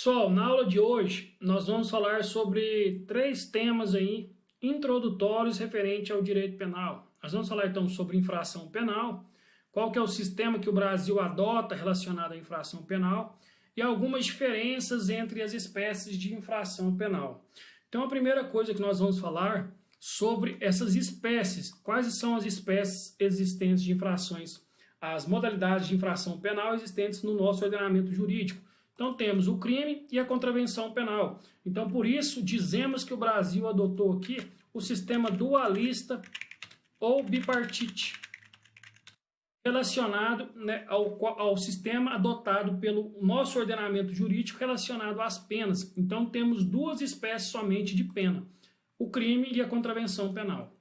Pessoal, na aula de hoje nós vamos falar sobre três temas aí introdutórios referente ao direito penal. Nós vamos falar então sobre infração penal, qual que é o sistema que o Brasil adota relacionado à infração penal e algumas diferenças entre as espécies de infração penal. Então a primeira coisa que nós vamos falar sobre essas espécies, quais são as espécies existentes de infrações, as modalidades de infração penal existentes no nosso ordenamento jurídico. Então temos o crime e a contravenção penal. Então por isso dizemos que o Brasil adotou aqui o sistema dualista ou bipartite, relacionado, né, ao sistema adotado pelo nosso ordenamento jurídico relacionado às penas. Então temos duas espécies somente de pena, o crime e a contravenção penal.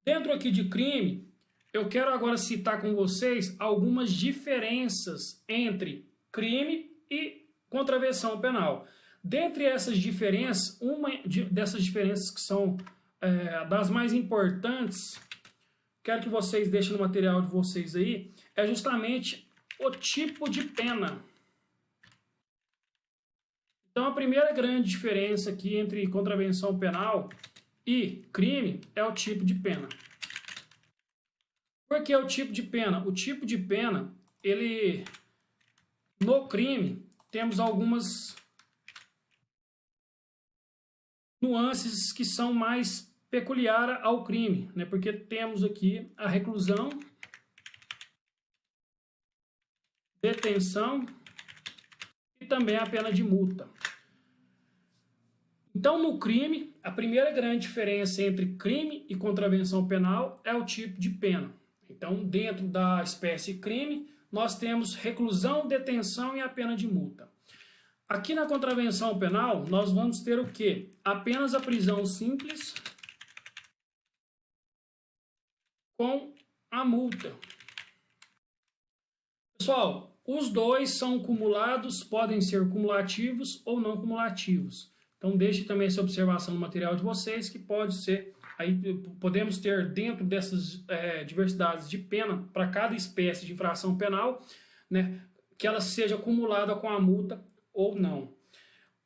Dentro aqui de crime, eu quero agora citar com vocês algumas diferenças entre crime e contravenção penal. Dentre essas diferenças, uma dessas diferenças que são das mais importantes, quero que vocês deixem no material de vocês aí, é justamente o tipo de pena. Então a primeira grande diferença aqui entre contravenção penal e crime é o tipo de pena. Por que o tipo de pena? O tipo de pena, no crime, temos algumas nuances que são mais peculiares ao crime, né? Porque temos aqui a reclusão, detenção e também a pena de multa. Então, no crime, a primeira grande diferença entre crime e contravenção penal é o tipo de pena. Então, dentro da espécie crime, nós temos reclusão, detenção e a pena de multa. Aqui na contravenção penal, nós vamos ter o quê? Apenas a prisão simples com a multa. Pessoal, os dois são cumulados, podem ser cumulativos ou não cumulativos. Então, deixe também essa observação no material de vocês, que pode ser, aí podemos ter dentro dessas diversidades de pena, para cada espécie de infração penal, né, que ela seja acumulada com a multa ou não.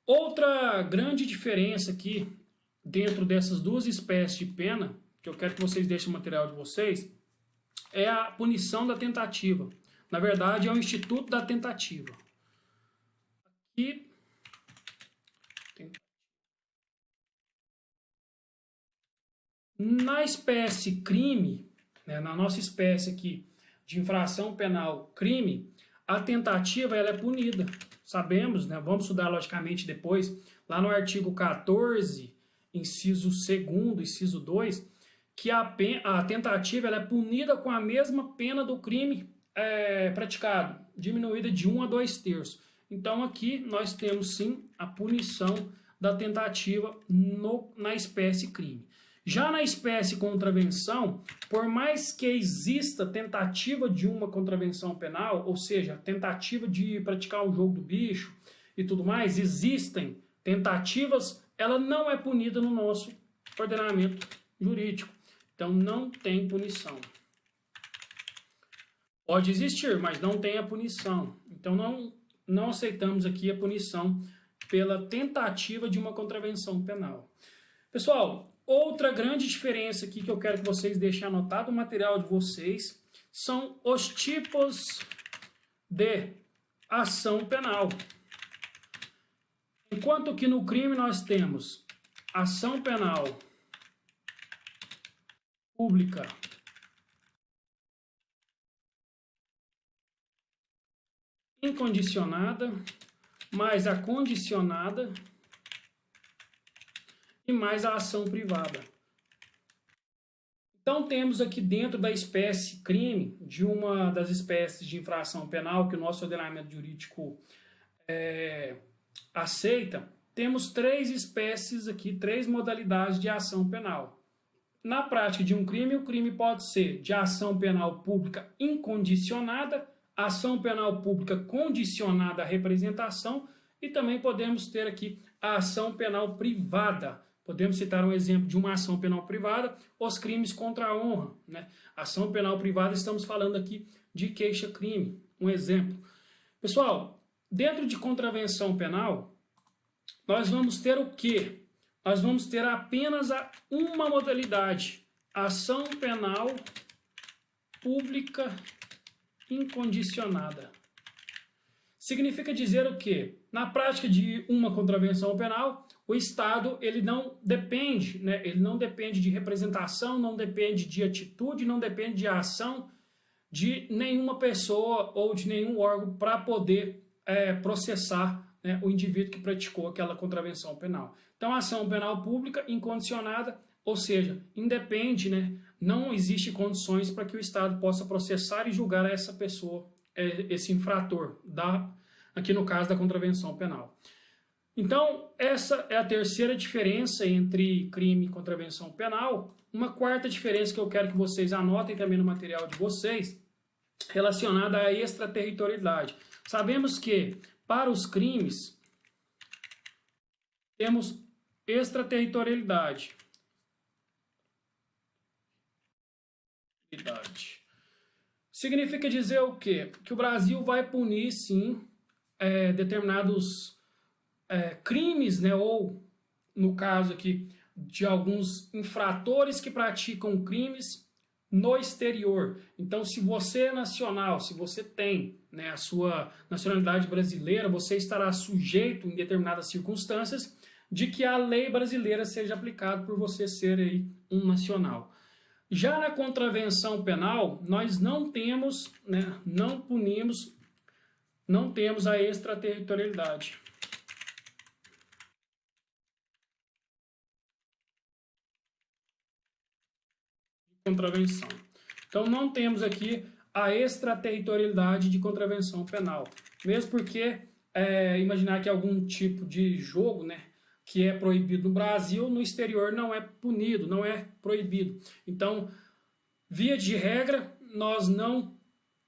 Outra grande diferença aqui, dentro dessas duas espécies de pena, que eu quero que vocês deixem no material de vocês, é a punição da tentativa. Na verdade, é o instituto da tentativa. Aqui, na espécie crime, né, na nossa espécie aqui de infração penal crime, a tentativa ela é punida. Sabemos, né, vamos estudar logicamente depois, lá no artigo 14, inciso 2º, inciso 2, que a tentativa ela é punida com a mesma pena do crime praticado, diminuída de 1 a 2/3. Então aqui nós temos sim a punição da tentativa na espécie crime. Já na espécie contravenção, por mais que exista tentativa de uma contravenção penal, ou seja, tentativa de praticar o jogo do bicho e tudo mais, existem tentativas, ela não é punida no nosso ordenamento jurídico. Então não tem punição. Pode existir, mas não tem a punição. Então não aceitamos aqui a punição pela tentativa de uma contravenção penal. Pessoal, outra grande diferença aqui que eu quero que vocês deixem anotado no material de vocês são os tipos de ação penal. Enquanto que no crime nós temos ação penal pública, incondicionada, mais a condicionada e mais a ação privada. Então temos aqui dentro da espécie crime, de uma das espécies de infração penal que o nosso ordenamento jurídico aceita, temos três espécies aqui, três modalidades de ação penal. Na prática de um crime, o crime pode ser de ação penal pública incondicionada, ação penal pública condicionada à representação e também podemos ter aqui a ação penal privada. Podemos citar um exemplo de uma ação penal privada, os crimes contra a honra, né? Ação penal privada, estamos falando aqui de queixa-crime, um exemplo. Pessoal, dentro de contravenção penal, nós vamos ter o quê? Nós vamos ter apenas uma modalidade, ação penal pública incondicionada. Significa dizer o quê? Na prática de uma contravenção penal, o Estado ele não depende, né? Ele não depende de representação, não depende de atitude, não depende de ação de nenhuma pessoa ou de nenhum órgão para poder processar, né, o indivíduo que praticou aquela contravenção penal. Então, a ação penal pública incondicionada, ou seja, independe, né, não existe condições para que o Estado possa processar e julgar essa pessoa, esse infrator, aqui no caso da contravenção penal. Então, essa é a terceira diferença entre crime e contravenção penal. Uma quarta diferença que eu quero que vocês anotem também no material de vocês, relacionada à extraterritorialidade. Sabemos que, para os crimes, temos extraterritorialidade. Significa dizer o quê? Que o Brasil vai punir, sim, determinados crimes, né, ou, no caso aqui, de alguns infratores que praticam crimes no exterior. Então, se você é nacional, se você tem, né, a sua nacionalidade brasileira, você estará sujeito, em determinadas circunstâncias, de que a lei brasileira seja aplicada por você ser aí um nacional. Já na contravenção penal, nós não temos, né, não punimos, não temos a extraterritorialidade. Contravenção. Então, não temos aqui a extraterritorialidade de contravenção penal. Mesmo porque, imaginar que algum tipo de jogo, né, que é proibido no Brasil, no exterior não é punido, não é proibido. Então, via de regra, nós não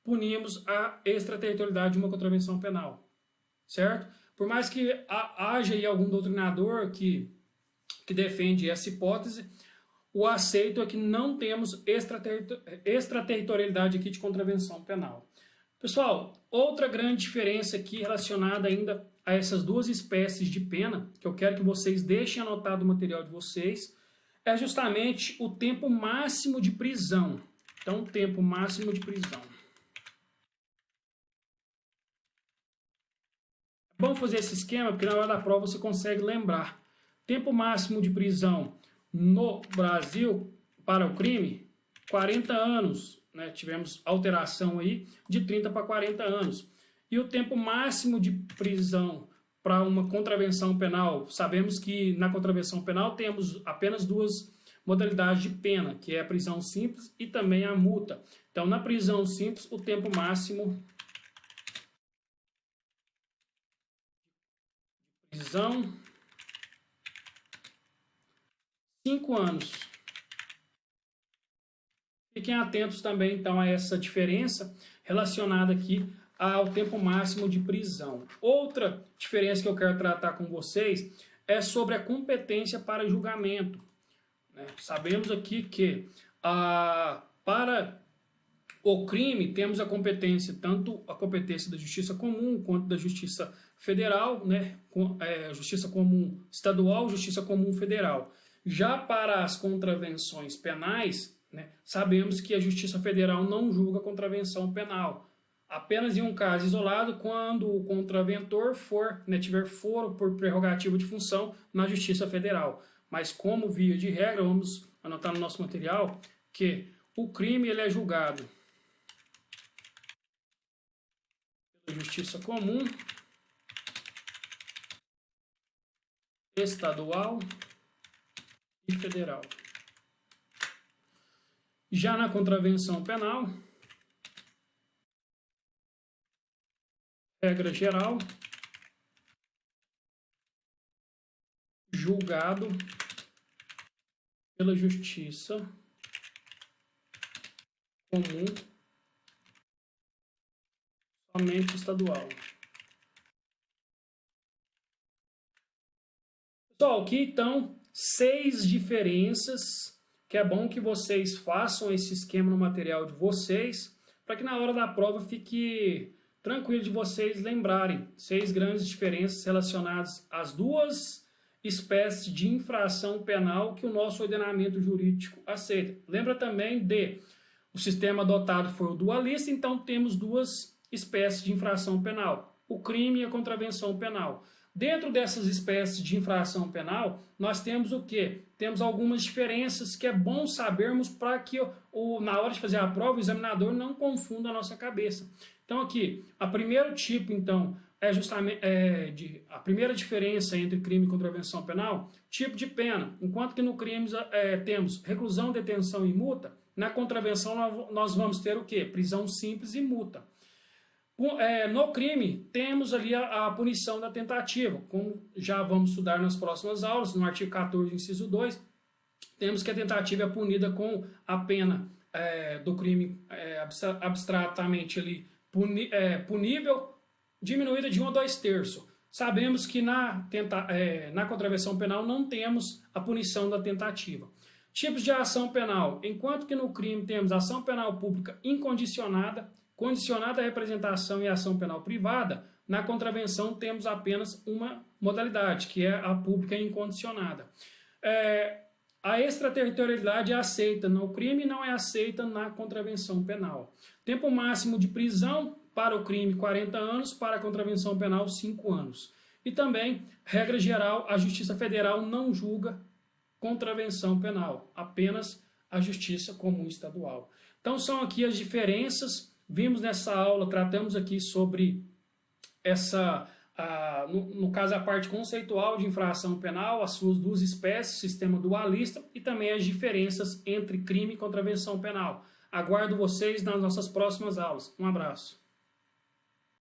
punimos a extraterritorialidade de uma contravenção penal, certo? Por mais que haja aí algum doutrinador que defende essa hipótese, o aceito é que não temos extraterritorialidade aqui de contravenção penal. Pessoal, outra grande diferença aqui relacionada ainda a essas duas espécies de pena, que eu quero que vocês deixem anotado no material de vocês, é justamente o tempo máximo de prisão. Então, tempo máximo de prisão. É bom fazer esse esquema, porque na hora da prova você consegue lembrar. Tempo máximo de prisão no Brasil para o crime, 40 anos. Né? Tivemos alteração aí de 30 para 40 anos. E o tempo máximo de prisão para uma contravenção penal, sabemos que na contravenção penal temos apenas duas modalidades de pena, que é a prisão simples e também a multa. Então, na prisão simples, o tempo máximo de prisão, 5 anos. Fiquem atentos também, então, a essa diferença relacionada aqui ao tempo máximo de prisão. Outra diferença que eu quero tratar com vocês é sobre a competência para julgamento. Né? Sabemos aqui que para o crime temos a competência, tanto a competência da justiça comum quanto da justiça federal, né? Justiça comum estadual, justiça comum federal. Já para as contravenções penais, né, sabemos que a Justiça Federal não julga contravenção penal. Apenas em um caso isolado, quando o contraventor tiver foro por prerrogativa de função na Justiça Federal. Mas como via de regra, vamos anotar no nosso material que o crime ele é julgado pela Justiça Comum, estadual e federal. Já na contravenção penal, regra geral, julgado pela Justiça Comum, somente estadual. Pessoal, aqui então 6 diferenças, que é bom que vocês façam esse esquema no material de vocês, para que na hora da prova fique tranquilo de vocês lembrarem 6 grandes diferenças relacionadas às duas espécies de infração penal que o nosso ordenamento jurídico aceita. Lembra também o sistema adotado foi o dualista, então temos duas espécies de infração penal, o crime e a contravenção penal. Dentro dessas espécies de infração penal, nós temos o quê? Temos algumas diferenças que é bom sabermos para que na hora de fazer a prova o examinador não confunda a nossa cabeça. Então aqui, a primeiro tipo, então, é justamente a primeira diferença entre crime e contravenção penal, tipo de pena. Enquanto que no crime temos reclusão, detenção e multa, na contravenção nós vamos ter o quê? Prisão simples e multa. No crime, temos ali a punição da tentativa, como já vamos estudar nas próximas aulas, no artigo 14, inciso 2, temos que a tentativa é punida com a pena do crime abstratamente ali, punível, diminuída de 1 a 2/3. Sabemos que na contravenção penal não temos a punição da tentativa. Tipos de ação penal. Enquanto que no crime temos ação penal pública incondicionada, condicionada à representação e ação penal privada, na contravenção temos apenas uma modalidade, que é a pública incondicionada. A extraterritorialidade é aceita no crime e não é aceita na contravenção penal. Tempo máximo de prisão para o crime 40 anos, para a contravenção penal 5 anos. E também, regra geral, a Justiça Federal não julga contravenção penal, apenas a Justiça Comum Estadual. Então são aqui as diferenças. Vimos nessa aula, tratamos aqui sobre no caso a parte conceitual de infração penal, as suas duas espécies, sistema dualista e também as diferenças entre crime e contravenção penal. Aguardo vocês nas nossas próximas aulas. Um abraço.